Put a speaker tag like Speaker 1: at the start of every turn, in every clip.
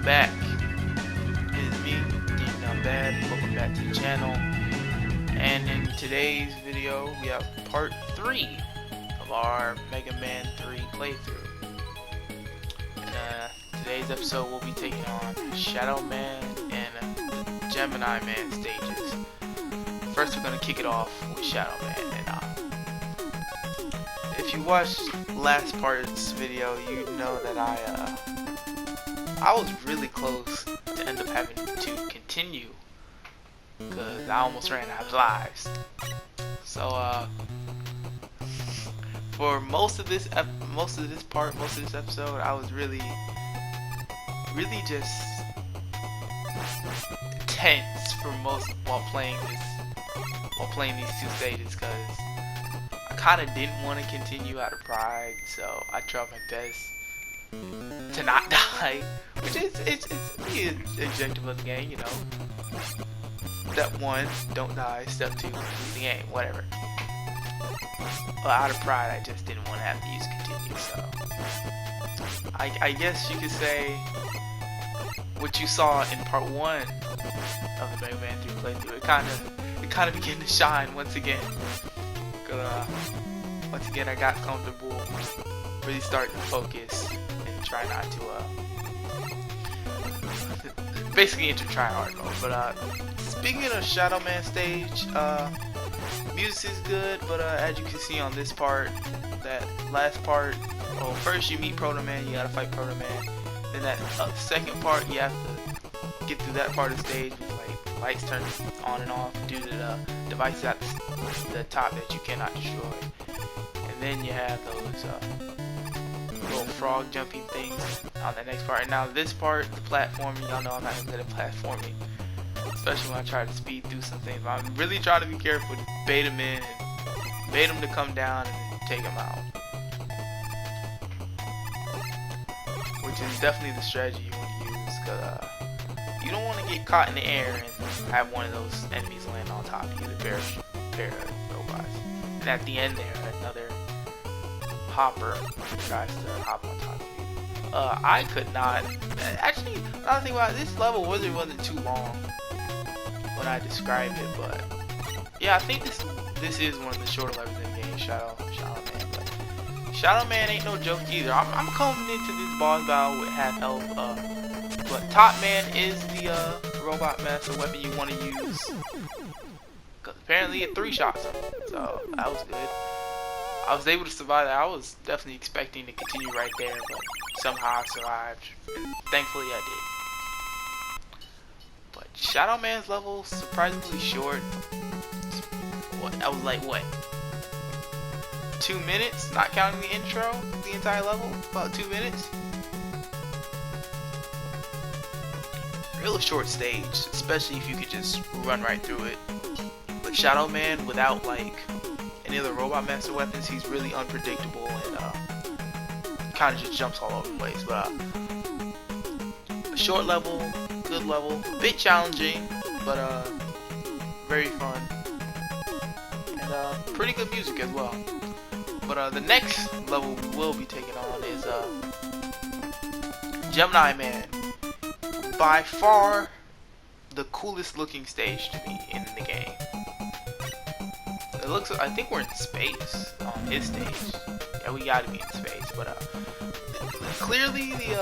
Speaker 1: back. It is me, Deep Down Bad. Welcome back to the channel. And in today's video, we have part 3 of our Mega Man 3 playthrough. In today's episode, we'll be taking on Shadow Man and Gemini Man stages. First, we're going to kick it off with Shadow Man. And if you watched last part's video, you know that I was really close to end up having to continue because I almost ran out of lives. So for most of this episode, I was really just tense for most while playing these two stages, because I kind of didn't want to continue out of pride, so I tried my best to not die, which is it's the objective of the game, you know. Step 1, don't die. Step 2, beat the game, whatever. But out of pride, I just didn't want to have to use continue, so I guess you could say what you saw in part 1 of the Mega Man 3 playthrough, it kind of began to shine once again. Once again, I got comfortable, really starting to focus and try not to basically into tryhard mode. But speaking of Shadow Man stage, music is good, but as you can see on this part, that last part, well, first you meet Proto Man, you gotta fight Proto Man. Then that second part, you have to get through that part of the stage with like lights turn on and off due to the device at the top that you cannot destroy. And then you have those little frog jumping things on the next part. And now this part, the platforming, y'all know I'm not good at platforming, especially when I try to speed through some things. I'm really trying to be careful to bait him in and bait him to come down and take him out, which is definitely the strategy you want to use, because you don't want to get caught in the air and have one of those enemies land on top of you, the pair of robots. And at the end there, another hopper tries to hop on top of you. I could not. Actually, another thing about it, this level wasn't too long when I described it, but yeah, I think this is one of the shorter levels in the game, Shadow Man. But Shadow Man ain't no joke either. I'm coming into this boss battle with half health. But Top Man is the robot master weapon you want to use, because apparently it 3-shots him, so that was good. I was able to survive that. I was definitely expecting to continue right there, but somehow I survived, and thankfully I did. But Shadow Man's level surprisingly short. I was like, what? 2 minutes? Not counting the intro, the entire level? About 2 minutes? Real short stage, especially if you could just run right through it. But Shadow Man, without like any of the robot master weapons, he's really unpredictable and kind of just jumps all over the place. But a short level, good level, a bit challenging, but very fun, and pretty good music as well. But the next level we'll be taking on is Gemini Man. By far the coolest looking stage to me in the game. It looks, I think we're in space on his stage. Yeah, we gotta be in space, but clearly the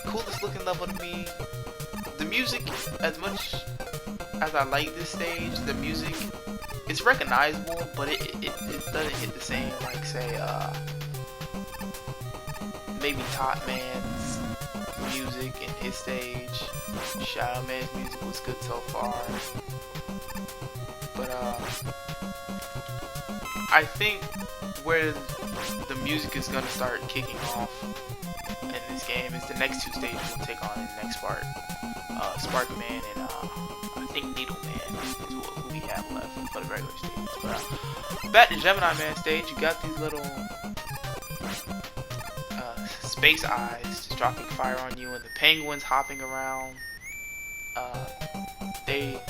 Speaker 1: coolest looking level to me. The music, as much as I like this stage, the music, it's recognizable, but it doesn't hit the same like, say, maybe Top Man's music in his stage. Shadow Man's music was good so far, but I think where the music is gonna start kicking off in this game is the next 2 stages we'll take on in the next part. Spark Man and I think Needle Man is what we have left for the regular stage. But back to Gemini Man stage, you got these little space eyes just dropping fire on you, and the penguins hopping around. They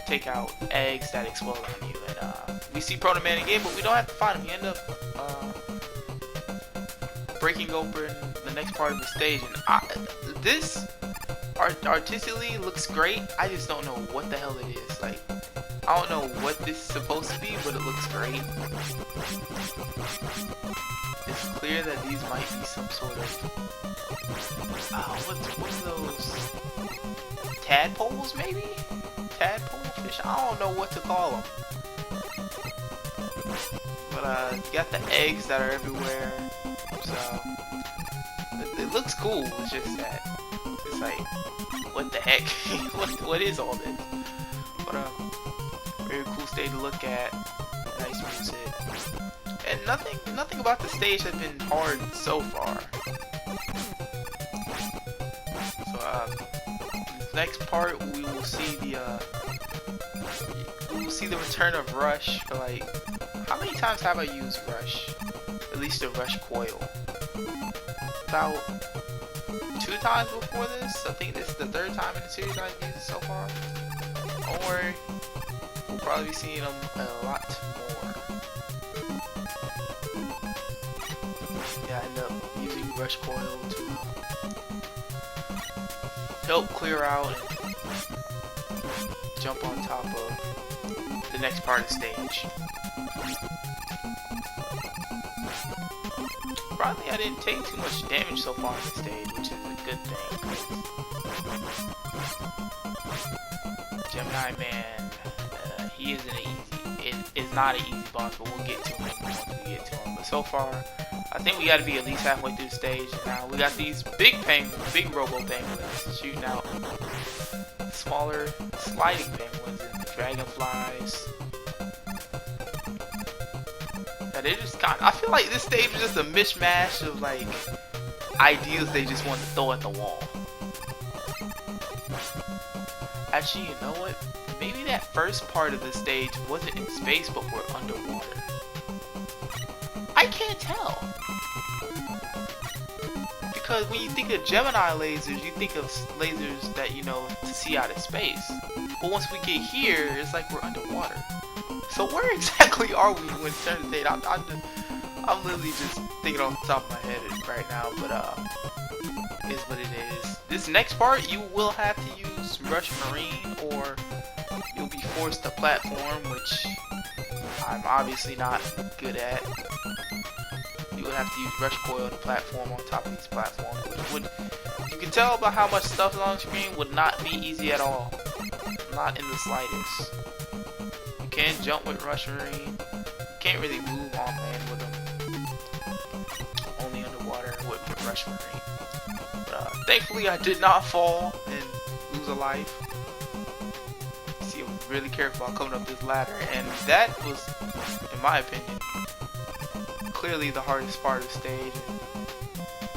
Speaker 1: take out eggs that explode on you, and we see Proto Man again, but we don't have to fight him. You end up breaking open the next part of the stage, and this artistically looks great. I just don't know what the hell it is. Like, I don't know what this is supposed to be, but it looks great. It's clear that these might be some sort of what's those tadpoles, maybe? Tadpole fish? I don't know what to call them. But you got the eggs that are everywhere. So it looks cool. It's just that it's like, what the heck? what is all this? But very cool stage to look at. Nice music. And nothing about the stage has been hard so far. So next part we will see the return of Rush. For like, how many times have I used Rush? At least the Rush coil. About 2 times before this. I think this is the 3rd time in the series I've used it so far. Don't worry, we'll probably be seeing them a lot more. Yeah, I end up using Rush coil to help clear out and jump on top of the next part of the stage. Probably I didn't take too much damage so far on the stage, which is a good thing. Gemini Man, he isn't easy. It is not an easy boss, but we'll get to him once we get to him. But so far, I think we got to be at least halfway through the stage. Now we got these big robo penguins shooting out smaller sliding penguins and the dragonflies. Yeah, they just I feel like this stage is just a mishmash of like ideas they just want to throw at the wall. Actually, you know what? Maybe that first part of the stage wasn't in space, but we're underwater. I can't tell. Because when you think of Gemini lasers, you think of lasers that, you know, to see out of space. But once we get here, it's like we're underwater. So where exactly are we when it's turn to stage? I'm literally just thinking off the top of my head right now, but is what it is. This next part, you will have to use Rush Marine, or you'll be forced to platform, which I'm obviously not good at. You would have to use Rush Coil to platform on top of these platforms, which would, you can tell by how much stuff is on the screen, would not be easy at all. Not in the slightest. You can jump with Rush Marine. You can't really move on land with them. Only underwater with Rush Marine. But thankfully I did not fall and lose a life. See, I was really careful on coming up this ladder, and that was, in my opinion, clearly the hardest part of the stage.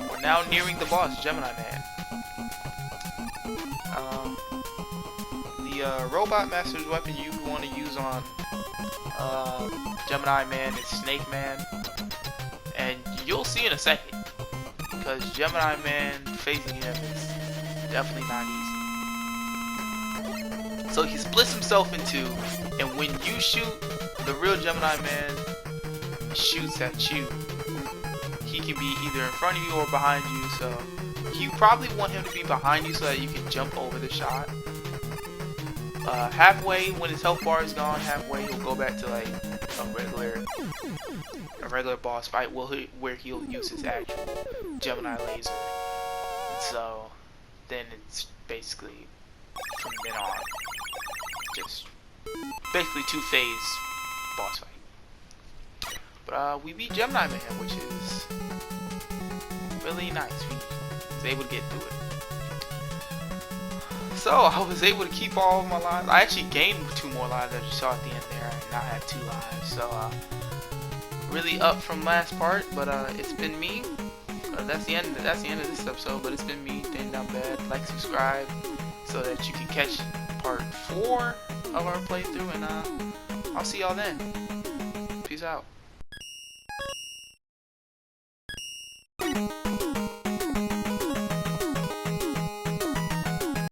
Speaker 1: We're now nearing the boss, Gemini Man. The Robot Master's weapon you want to use on Gemini Man is Snake Man, and you'll see in a second, because Gemini Man facing him is definitely not easy. So he splits himself in two, and when you shoot, the real Gemini Man shoots at you. He can be either in front of you or behind you, so you probably want him to be behind you so that you can jump over the shot. Halfway, when his health bar is gone, halfway he'll go back to like a regular boss fight where he'll use his actual Gemini laser. And so then it's basically from then on just basically 2-phase boss fight. But we beat Gemini Man, which is really nice. We was able to get through it. So I was able to keep all of my lives. I actually gained 2 more lives, as you saw at the end there. I now have 2 lives. So really up from last part, but it's been me. That's the end of this episode. But it's been me, Danny Down Bad. Like, subscribe, so that you can catch part 4 of our playthrough, and I'll see y'all then. Peace out.